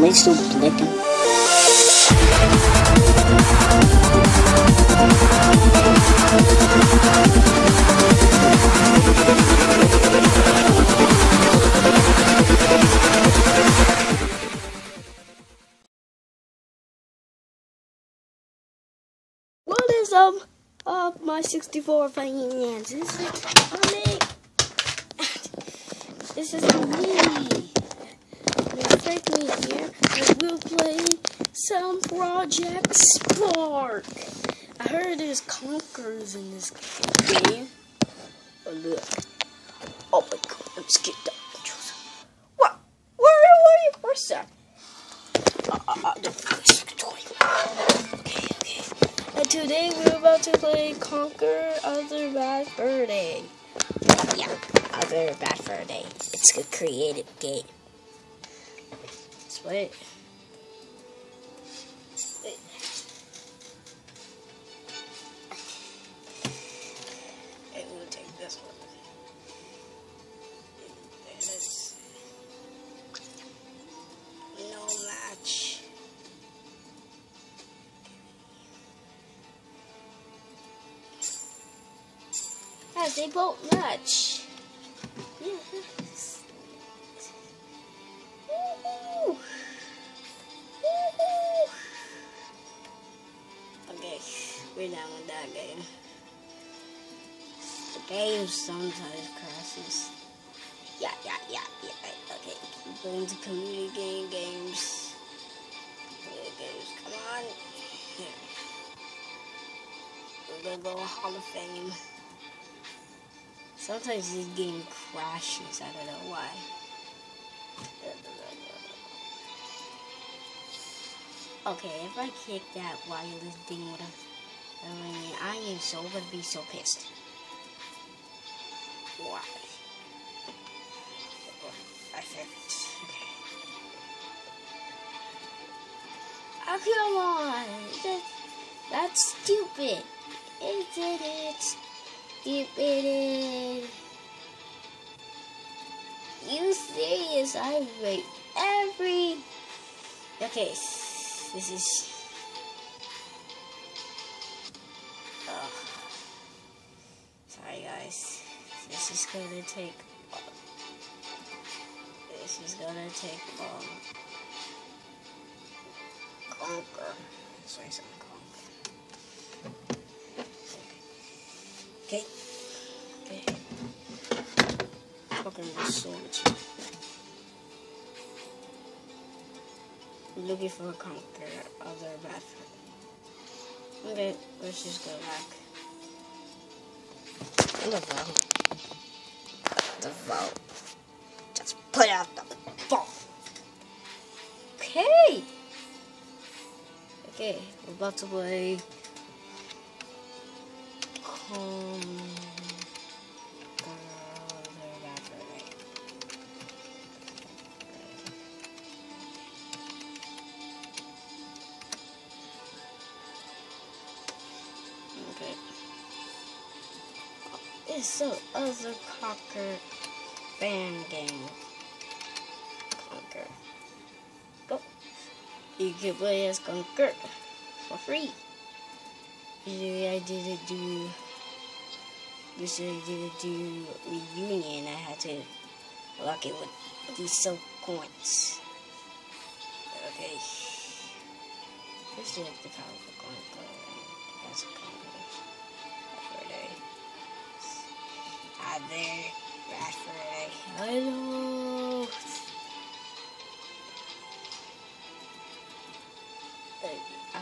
they still blinking? What is my 64 finances? This is me. Take me here, and we'll play some Project Spark. I heard there's conkers in this game. Oh, look. Oh my god, let's get that. What? Where are you? Where's that? Okay. And today we're about to play Conquer Other Bad Fur Day. Yeah, Other Bad Fur Day. It's a creative game. Let's wait. And we'll take this one. And it's no match. As they both match. Yes. Woo-hoo. Woo-hoo. Okay, we're done with that game. The game sometimes crashes. Yeah. Okay, keep going to community games. Come on. Here. We're gonna go Hall of Fame. Sometimes this game crashes. I don't know why. Okay, if I kick that wireless thing with I am so gonna be so pissed. Why? I fixed it. Okay. Oh, come on! That's stupid! Isn't it? Stupid! You serious? I rate every... Okay, this is... Sorry guys, this is gonna take Conquer. Sorry, some Conquer. Okay. Fucking swords. I'm looking for a Conquer Other Bad Fur. Okay, let's just go back. The vote. Just put out the vote. Okay. Okay, we're about to play. Okay. It's so other Conquer fan game. Conquer. Go. You can play as Conquer for free. Usually I didn't do reunion. I had to lock it with these silk coins. Okay. Here's the power of Conquer. That's a combination. There, Rashford. I know. I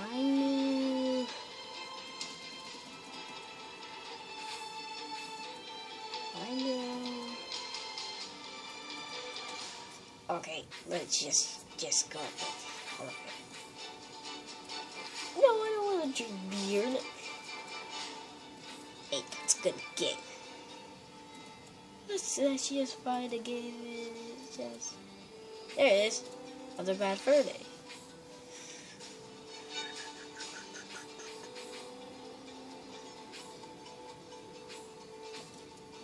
knew. Okay, let's just go. Okay. No, I don't want your beard. Hey, that's a good game. Let's just find a game. Just there it is. Other Bad Fur Day.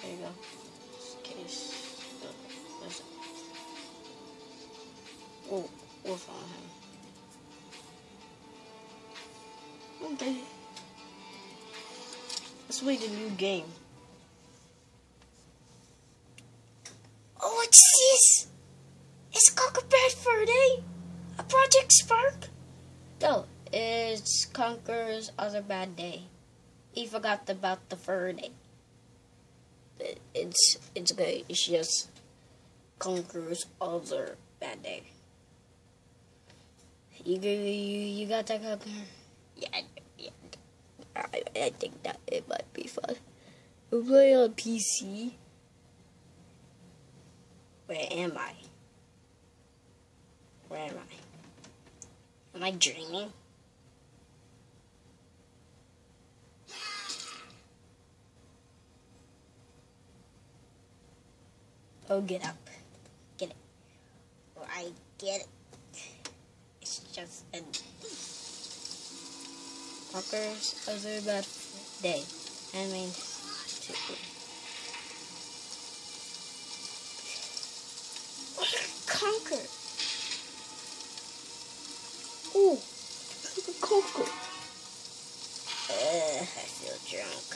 There you go. Case. Oh, We'll follow him. Okay. Let's wait a new game. Oh, what's this? It's Conquer Bad Fur Day? A Project Spark? No, it's Conquer's Other Bad Day. He forgot about the fur day. It's okay. It's just Conquer's Other Bad Day. You got that, Conquer? Yeah. I think that it might be fun. We'll play on PC. Where am I? Where am I? Am I dreaming? Oh, get up. Get it. Or I get it. It's just a Conquer's Other Bad Day. I mean, Conquer. Ooh, Conquer. I feel drunk.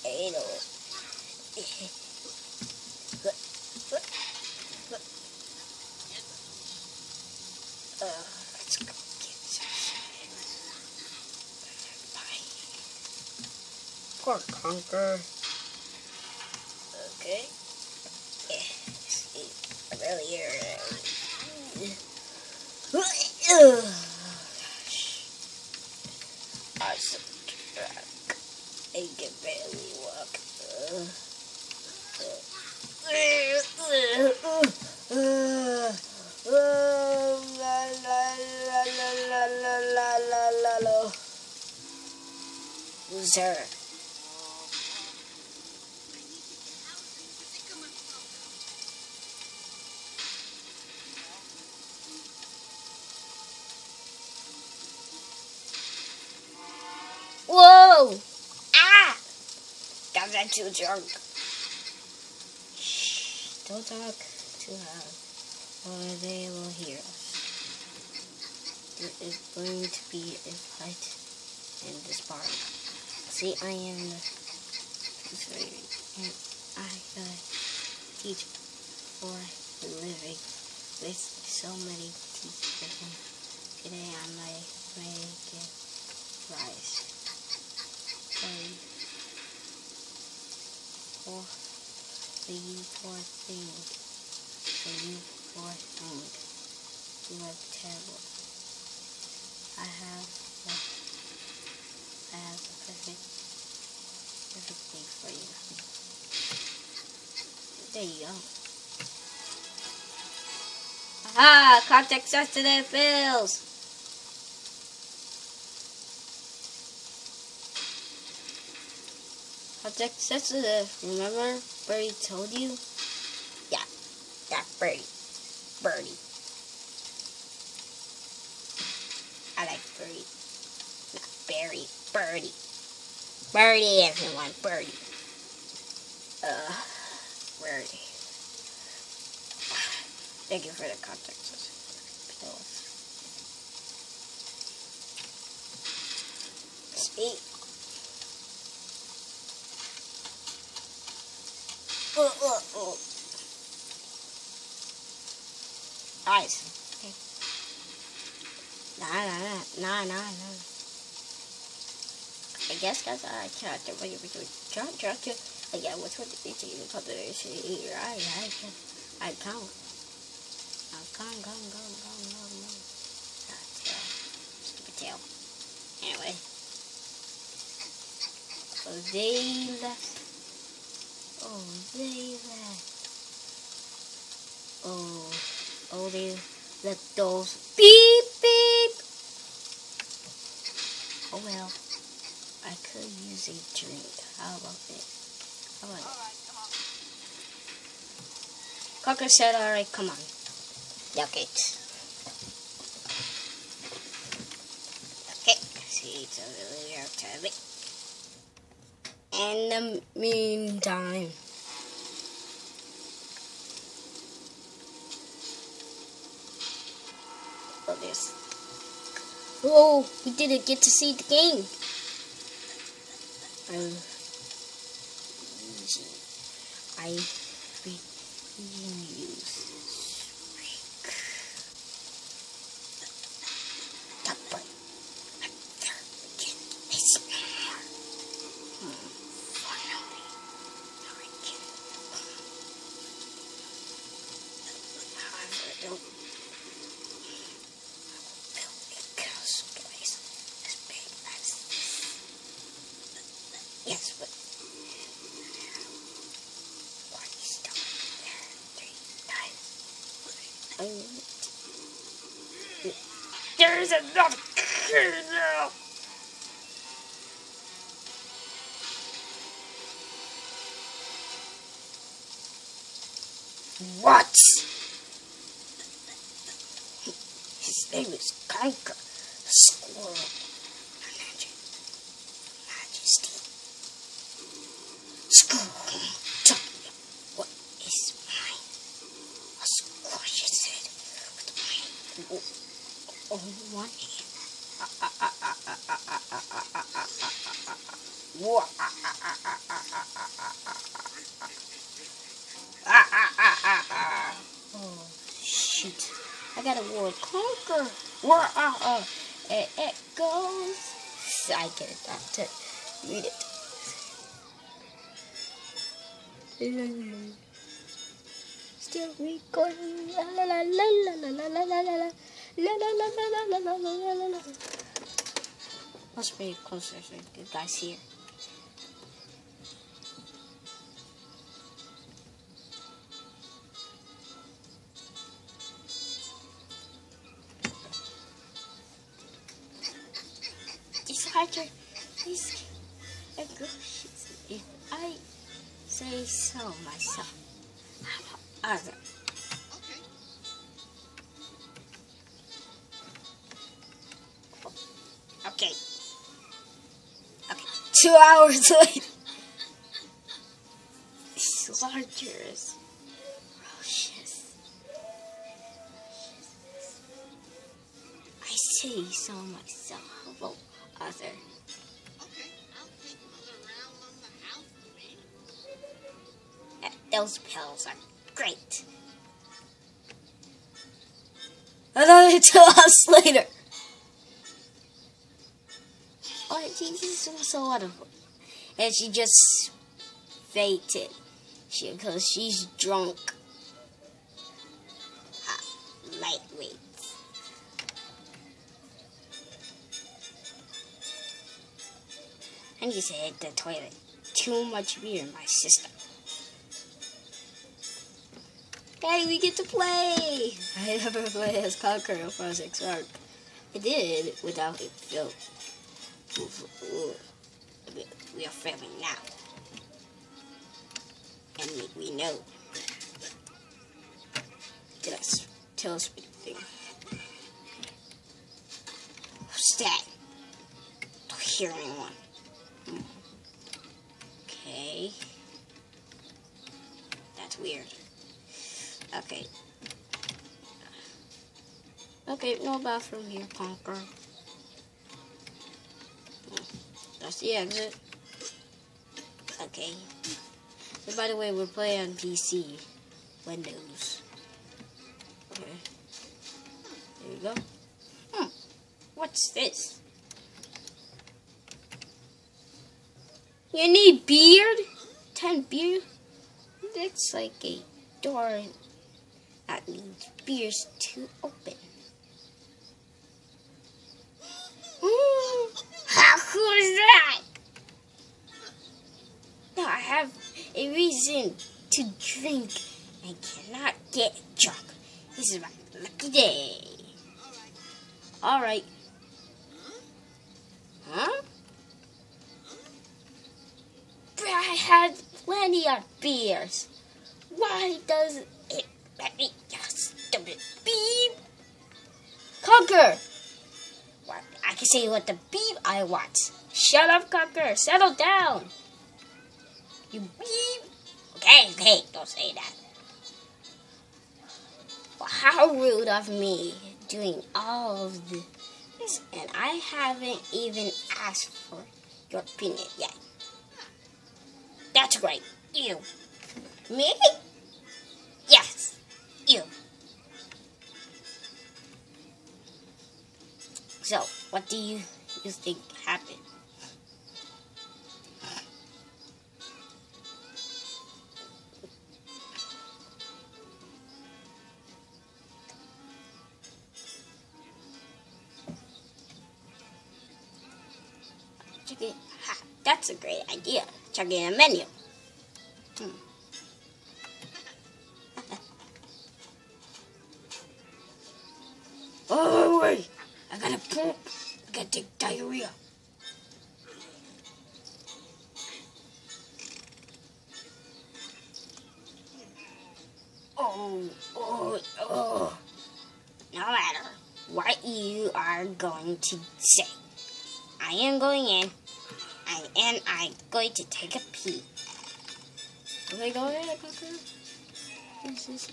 I know. Let's go get some. Bye. Poor Conquer. Okay. I really I'm so drunk. I can barely walk. Loser. Whoa! Ah! Guys, I'm too drunk. Shh, don't talk too loud, or they will hear us. There is going to be a fight in this park. See, I am the tutor, and I gotta teach for a living with so many teachers. Today I might make it rise. Oh, the poor thing. The poor thing. You are terrible. I have a perfect thing for you. There you go. Aha! Context sensitive fails. Context sensitive. Remember Birdie told you? Yeah, that Birdie. I like Birdie. Not Barry. Birdie. Birdie, everyone. Birdie. Birdie. Thank you for the context. Speak. Nice. Nah. I guess guys, I can't do what you're doing. Try to. Yeah, what's what the eating the population here? I count. Go. Stupid tail. Anyway. Oh, they left. Oh, they let those beep. Oh well, I could use a drink. How about it? Conquer said, alright, come on. Okay. See, it's a really hard time. In the meantime, of this. Oh, we didn't get to see the game. I refuse. But there is more. Finally, I can. However, I don't. Build a castle place as big as this. Yes, but why stop there 3 times? There's another kid now. What? His name is Conker, the squirrel. Majesty. Squirrel, tell me what is mine? A squashes it with my one hand. Oh, shoot. I got a word. Conker. It goes. I get it. I have to read it. Still recording. La la la la la la la la la la. La la la la la la la la la. Let's be closer so you guys here. Decider is negotiations if I say so myself. How about other? Okay. 2 hours later. These largers. Ferocious. I say so myself. How about other? Those pills are great. Another 2 hours later. Oh, Jesus was so wonderful. And she just fainted. Because she's drunk. Lightweight. I need to hit the toilet. Too much beer in my system. Hey, we get to play! I never played as Conker of Project Ark. I did without it filled. We are failing now. And we know. Tell us thing. What's that? Don't hear anyone. Okay. That's weird. Okay. Okay, no bathroom here, Conker. That's the exit. Okay. And by the way, we're playing on PC. Windows. Okay. There you go. What's this? You need beard? 10 beard? That's like a door that needs beers to open. How cool is that? Now I have a reason to drink and cannot get drunk. This is my lucky day. Alright. Huh? But I had plenty of beers. Why does it let me just stupid beep? Conker! What? I can say what the beep I want. Shut up, Conker. Settle down. You beep. Okay, don't say that. Well, how rude of me. doing all of this, and I haven't even asked for your opinion yet. That's right, you. Me? Yes, you. So, what do you think happened? Check it. Ha, that's a great idea. Check in a menu. Oh, wait. I gotta poop. I gotta take diarrhea. Oh. No matter what you are going to say, I am going in, and I'm going to take a pee. Okay, go ahead, Parker. Who's this?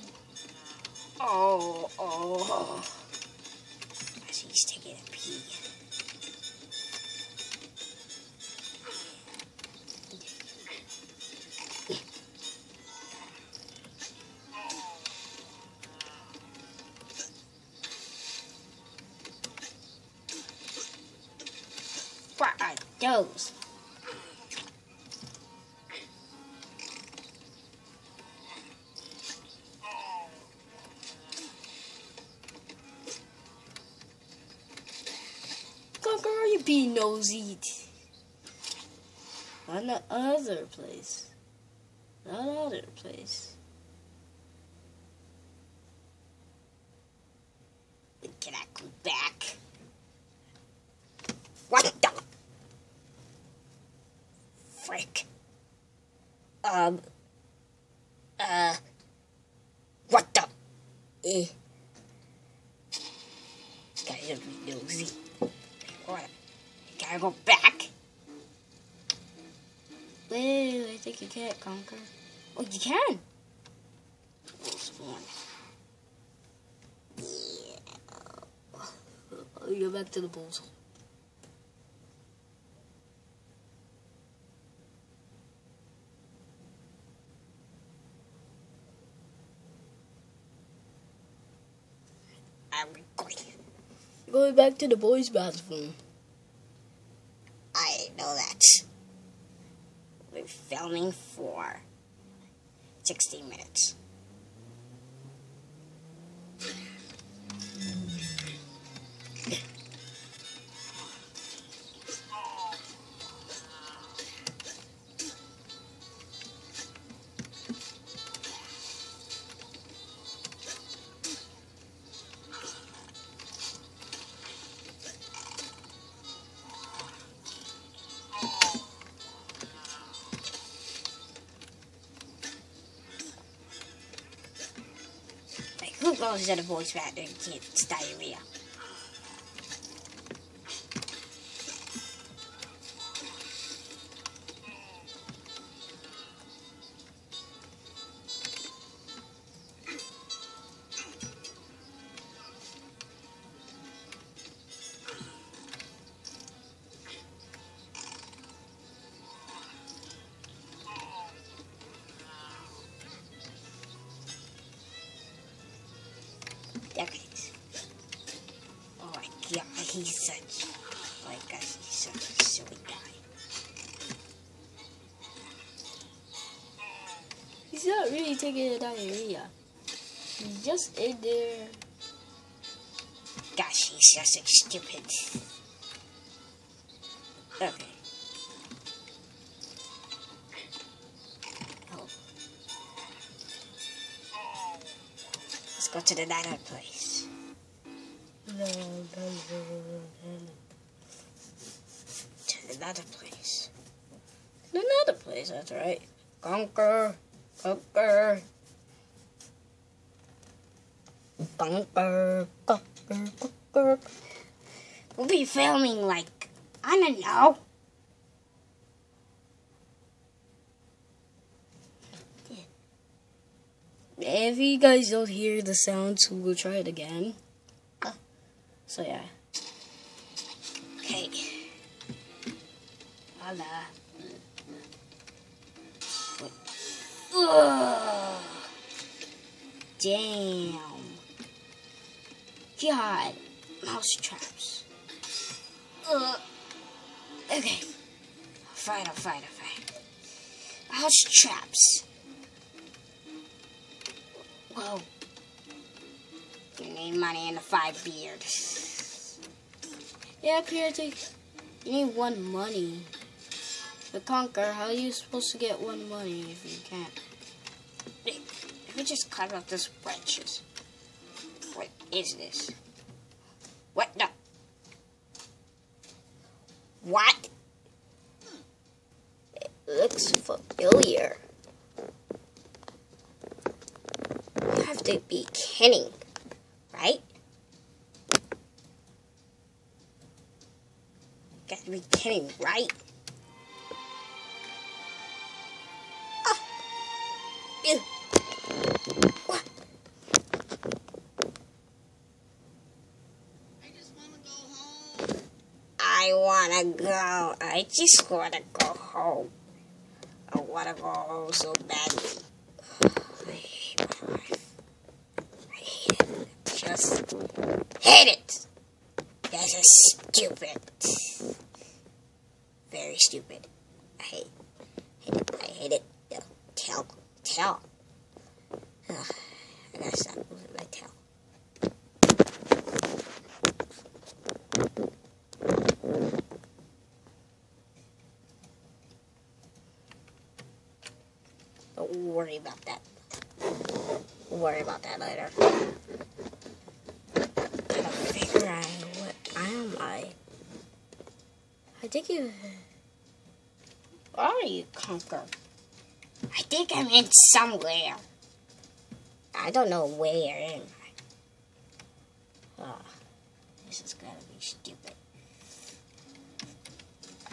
Oh. As he's taking a pee. What are those? Conqueror, you be nosy. On the other place. That other place. Can I come back? What the frick? What the? Gotta be nosy. What? Can I go back? Wait, I think you can't, Conquer. Oh, you can. Oh, you go back to the bulls. I'm recording. Going back to the boys' bathroom. I know that. We're filming for 16 minutes. Who goes to the voice bathroom and gets diarrhea? Decades. Oh my god, he's such a silly guy. He's not really taking a diarrhea. He's just in there. Gosh, he's just so stupid. Okay. Oh. Let's go to the other place. To another place. Another place, that's right. Conquer. Conquer. Conquer. Conquer. Conquer. We'll be filming like, I don't know. If you guys don't hear the sounds, we'll try it again. So yeah. Okay. Voila. Wait. Ugh. Damn. God. Mouse traps. Ugh. Okay. I'll fight. Mouse traps. Whoa. You need money in the 5 beard. Yeah, Creative. You need 1 money. But Conquer, how are you supposed to get 1 money if you can't? Let me just climb up these branches. What is this? What? No. What? It looks familiar. You have to be kidding, right? You got to be kidding, right? Oh. Ew. What? I wanna go. I just wanna go home. I wanna go home so badly. I hate my life. I hate it. Just hate it. This is stupid. Very stupid. I hate it. No, tail. Ugh, I gotta stop moving my tail. Don't worry about that. We'll worry about that later. Gotta figure out what am I? I think you... Where are you, Conquer? I think I'm in somewhere. I don't know where am I. Oh, this is gonna be stupid.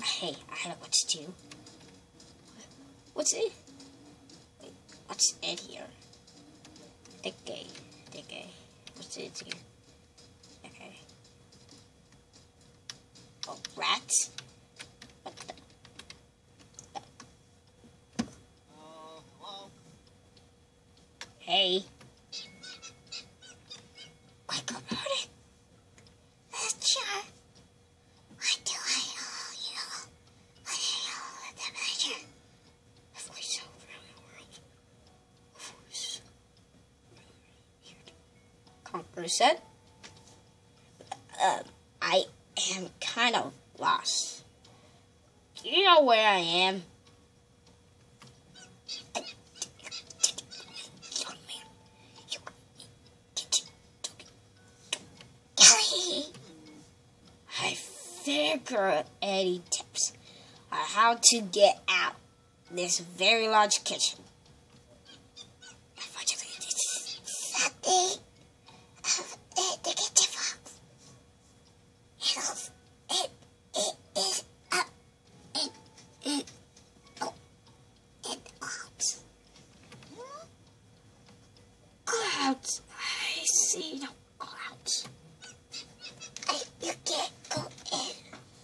Hey, I know what to do. What's it? Wait, what's it here? Okay. What's it here? Okay. Oh, rats? What the? Hey. Wake up, Hardy. That's your... What do I owe you? What do I owe the manager? A voice over the world. A voice. Weird. Conqueror said. I am kind of lost. Do you know where I am? I figure any tips on how to get out this very large kitchen. Unfortunately, this is something of the kitchen box. It is up. Clouds. I see no clouds. You can't go in.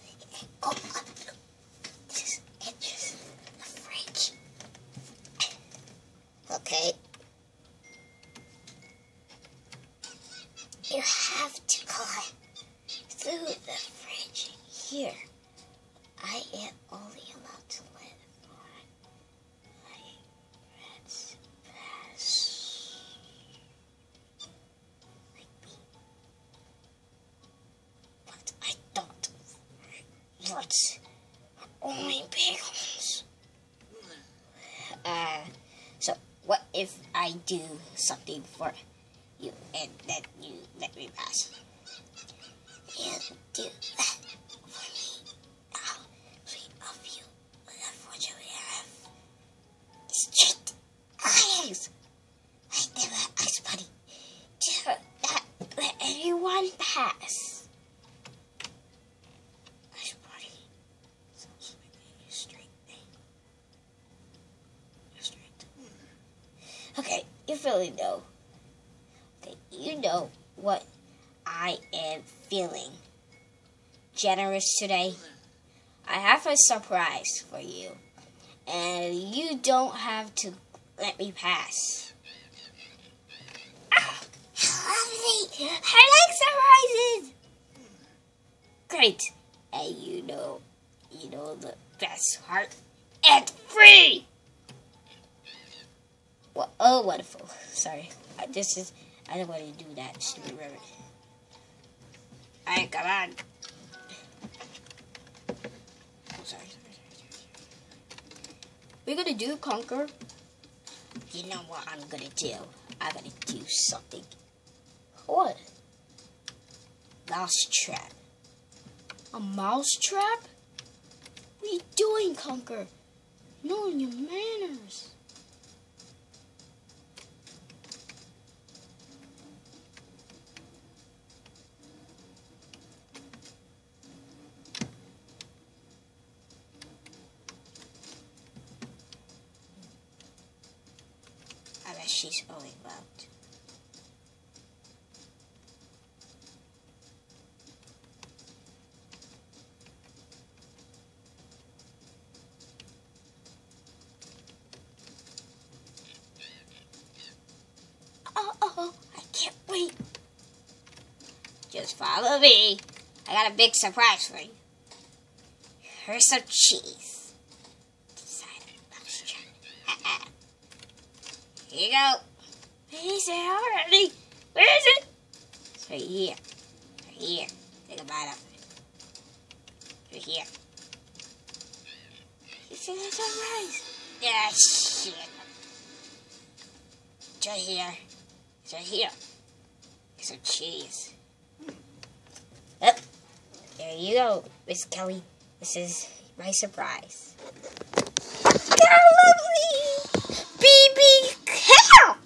You can't go up. This is the fridge. Okay. You have to climb through the fridge here. I am only allowed to let my rats pass. Like me. But I don't. Rats are only big ones. So what if I do something for you and then you let me pass? You do that for me. I'll of you. Unfortunately, I have strict eyes. I never ask buddy to not let anyone pass. Ice buddy sounds like a straight thing. Straight. Okay, you really know. Okay, you know what I am feeling generous today. I have a surprise for you, and you don't have to let me pass. Ah, I like surprises. Great, and you know the best part. It's free. Well, oh, wonderful. Sorry, I don't want to do that. Stupid rabbit. Alright, come on. Oh, sorry. We're gonna do Conquer. You know what I'm gonna do? I'm gonna do something. What? Mouse trap. A mouse trap? What are you doing, Conquer? Knowing your manners. I bet she's going out. Oh, I can't wait. Just follow me. I got a big surprise for you. Here's some cheese. Inside of the mouse trap. Here you go. Where is it already? Where is it? It's right here. Right here. Take a bite of it. Right here. You see that sunrise? Yeah, shit. It's right here. It's right here. It's some cheese. Oh, there you go, Miss Kelly. This is my surprise. Lovely! BB Cow!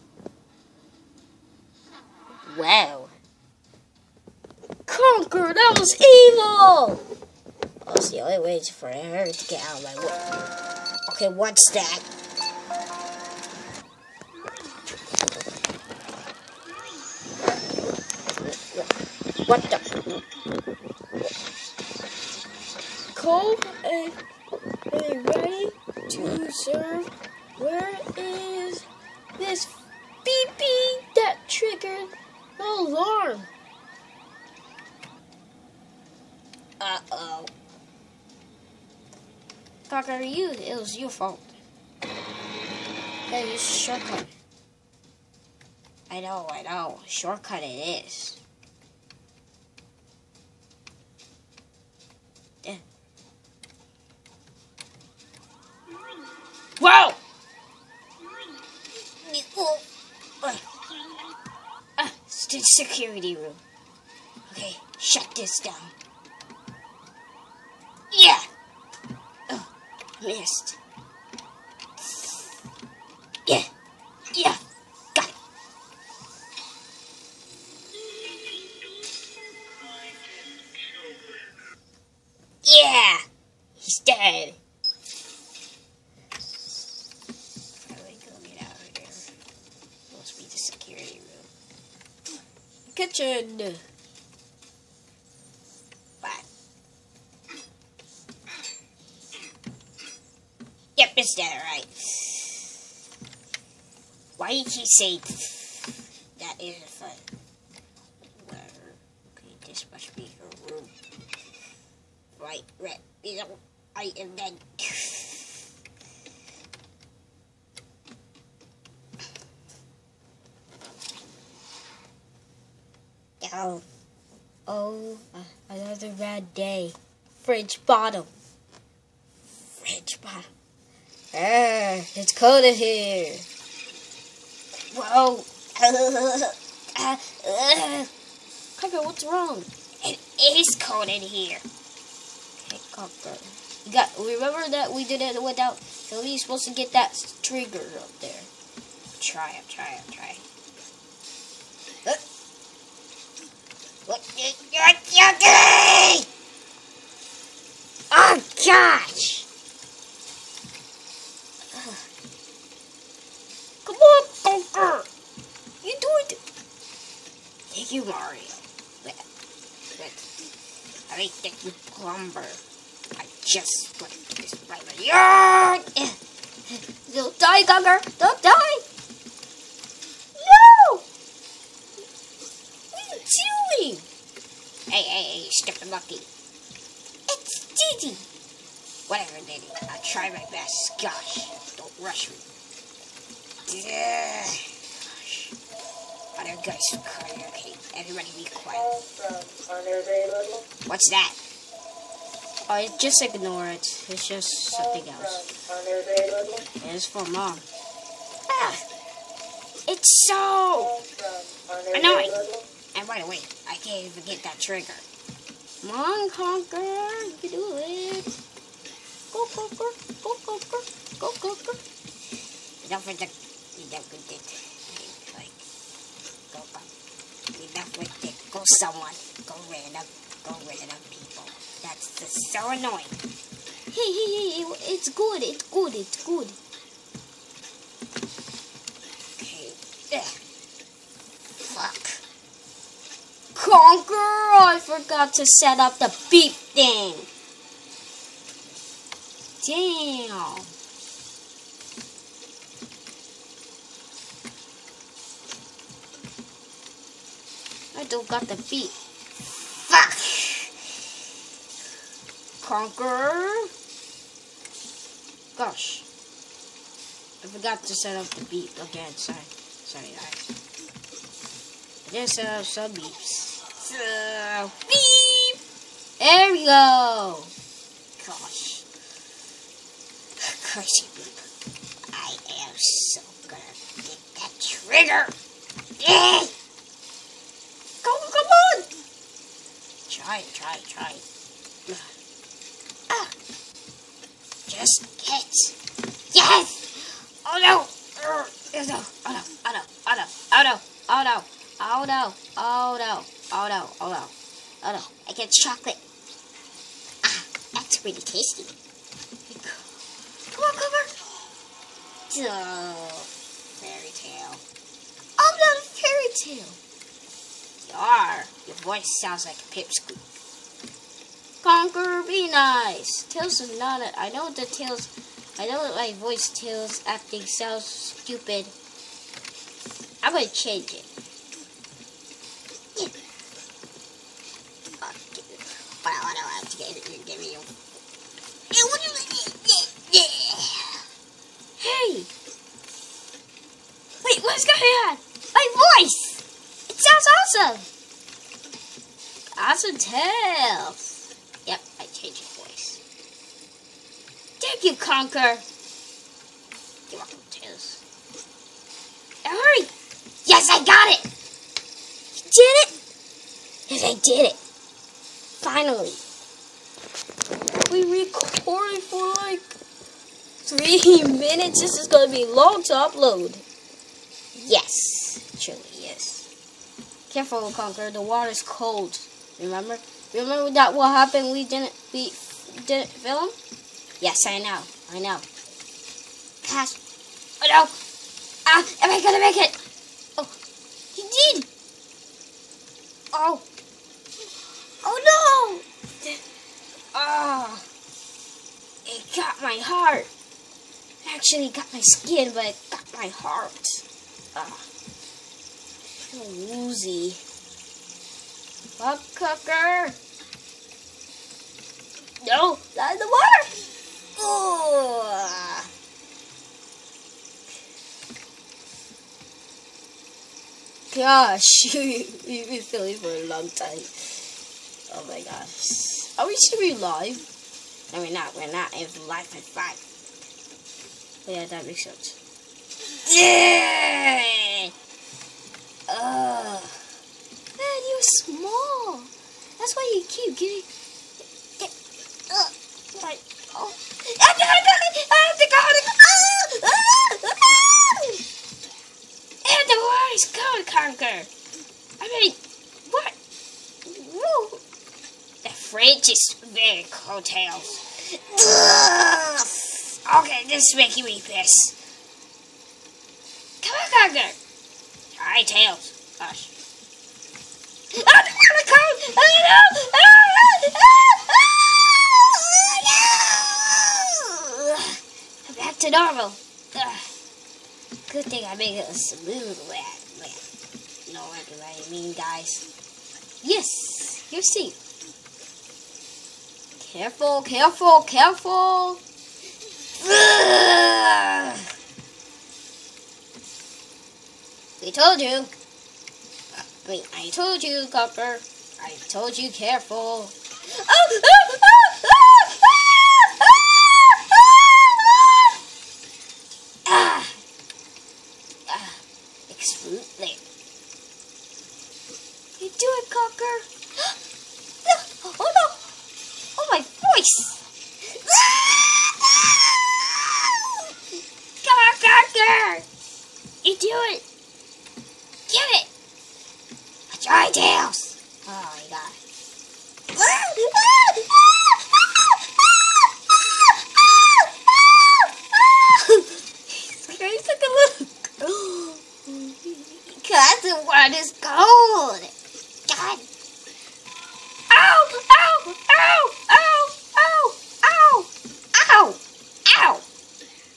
Wow. Conquer, that was evil! Oh, it's the only way for her to get out of my way. Okay, what's that? What the? Cole, ready to serve. Where is this beeping that triggered the alarm? Uh-oh. Conquer, it was your fault. Hey, use shortcut. I know. Shortcut it is. Yeah. Whoa! It's the security room. Okay, shut this down. Yeah! Oh, missed. Yeah. Got it. Yeah! He's dead. How do I go get out of here? Must be the security room. Kitchen. What? Yep, it's dead, alright. Why do you keep saying that isn't fun? Whatever. Okay, this must be her room. Right, I am dead. Oh, another bad day. Fridge bottom. It's cold in here. Whoa. Conquer, what's wrong? It is cold in here. Okay, Conquer. Remember that we did it without, so we're supposed to get that trigger up there. Try. What you're doing? Oh gosh! Come on, Conquer! You do it! Thank you, Mario. stupid. I think that you plumber. I just want to get this right in the yard. Don't die, Conker. Don't die. No. What are you doing? Hey, stupid monkey. It's Diddy. Whatever, Diddy. I'll try my best. Gosh, don't rush me. Gosh. Other guys are crying. Okay, everybody be quiet. What's that? Oh, just ignore it. It's just something else. It's for Mom. Ah, it's so annoying. And by the way, I can't even get that trigger. Come on, Conker. You can do it. Go, Conker. Go, Conker. Go, Conker. Enough with it. Enough with it. Like, go. Enough with it. Go someone. Go random people. That's just so annoying. Hey, it's good. It's good. Okay. Ugh. Fuck. Conker, I forgot to set up the beep thing. Damn. I don't got the beep. Fuck. Conker. Gosh. I forgot to set up the beep again. Sorry guys. I just set up some beeps. So, beep! There we go. Gosh. Crazy beep. I am so gonna get that trigger. Yeah. Come on. Try. Ah. Just get. Yes. Oh no. Oh no. I get chocolate. Ah, that's pretty tasty. Come on, Cooper. Fairy tale. I'm not a fairy tale. You are. Your voice sounds like a pipsqueak. Conker, be nice. Tails is not it. I know my voice Tails acting sounds stupid. I'm gonna change it. I have to give me your... Hey! Wait, what's going on? My voice! It sounds awesome! Awesome Tails! Yep, I changed your voice. Thank you, Conker! You're welcome, Tails. Now hurry! Yes, I got it! You did it? Yes, I did it! Finally! We recorded for like 3 minutes. This is gonna be long to upload. Yes, truly is. Careful, Conker. The water's cold. Remember that what happened? We didn't film. Yes, I know. Pass. Oh no! Ah, am I gonna make it? Oh, you did. Oh no! Ah, it got my heart. Actually, it got my skin, but it got my heart. I feel woozy. Up, Cooker. No, not in the water. Oh. Gosh, you've been filming for a long time. Oh my gosh. Are we streaming live? No, we're not. It's live at 5. Oh, yeah, that makes sense. Yeah! Man, you're small. That's why you keep getting... Like, oh. And the water is cold, Conker. I mean, what? Woo. The fridge is very cold, Tails. Okay, this is making me piss. Come on, Conker. Alright, Tails. Gosh. Oh, the water cold! Oh, no! normal. Ugh. Good thing I made it a smooth land. You know what I mean, guys? Yes, you see. Careful, careful, careful. Ugh. We told you. I told you, Copper. I told you, careful. Explode there. You do it, Cocker. Oh no! Oh, my voice! Come on, Cocker! You do it! Get it! Try tails! Oh my god. He's like a little... Because the water is cold. God. Ow! Ow! Ow! Ow! Ow! Ow! Ow! Ow!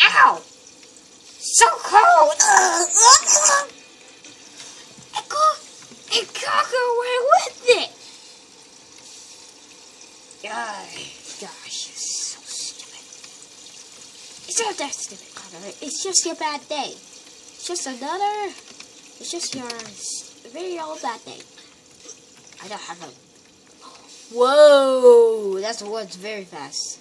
Ow! So cold! And Cocker went with it! Gosh, you're so stupid. It's not that stupid, Cocker. It's just your bad day. It's just your very old bad day. I don't have a... Whoa! That's the words very fast.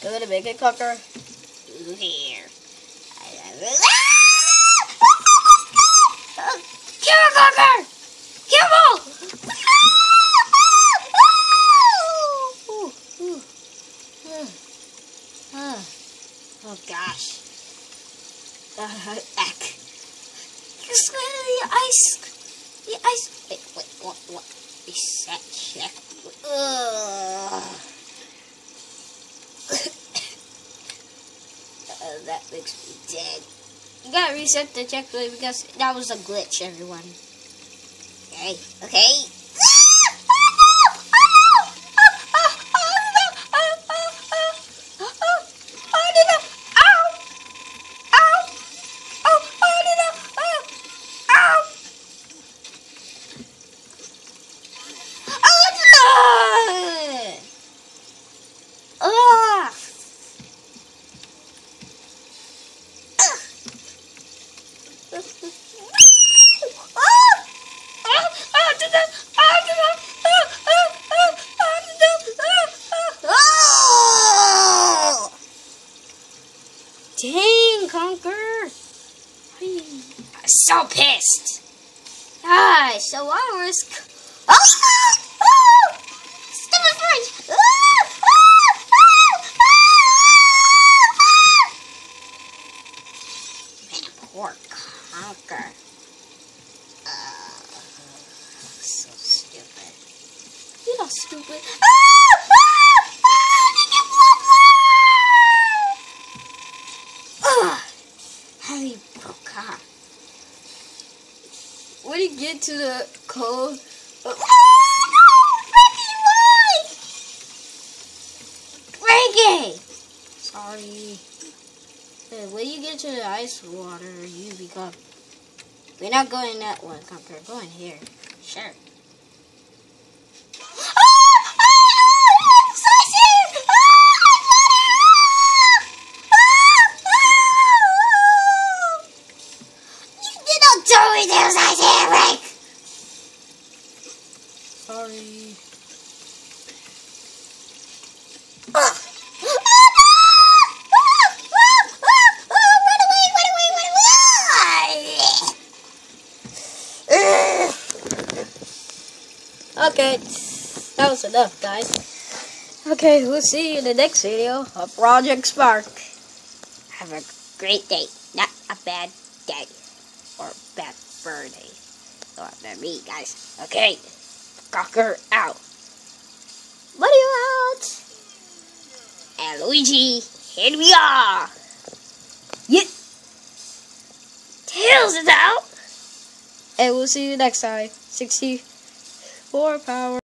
I'm gonna make it, Cocker. Here. Kill Cocker! Kill him! Oh gosh. Eck. You sweated the ice. Wait, what? Reset, check. That makes me dead. You gotta reset the checkpoint because that was a glitch, everyone. Okay. Dang, Conker! I'm so pissed. So I was... Stupid French! Man, poor Conker. So stupid. You're not stupid. Heavy broke off. When you get to the cold... Reggie! Sorry. When you get to the ice water, you become... We're not going that one, Conker. We're going here. Sure. Sorry. Okay, that was enough, guys. Okay, we'll see you in the next video of Project Spark. Have a great day, not a bad day or bad fur day. Or bad me, guys. Okay, Cocker out. Mario out. And Luigi, here we are. Yeah. Tails is out. And we'll see you next time. 64 power.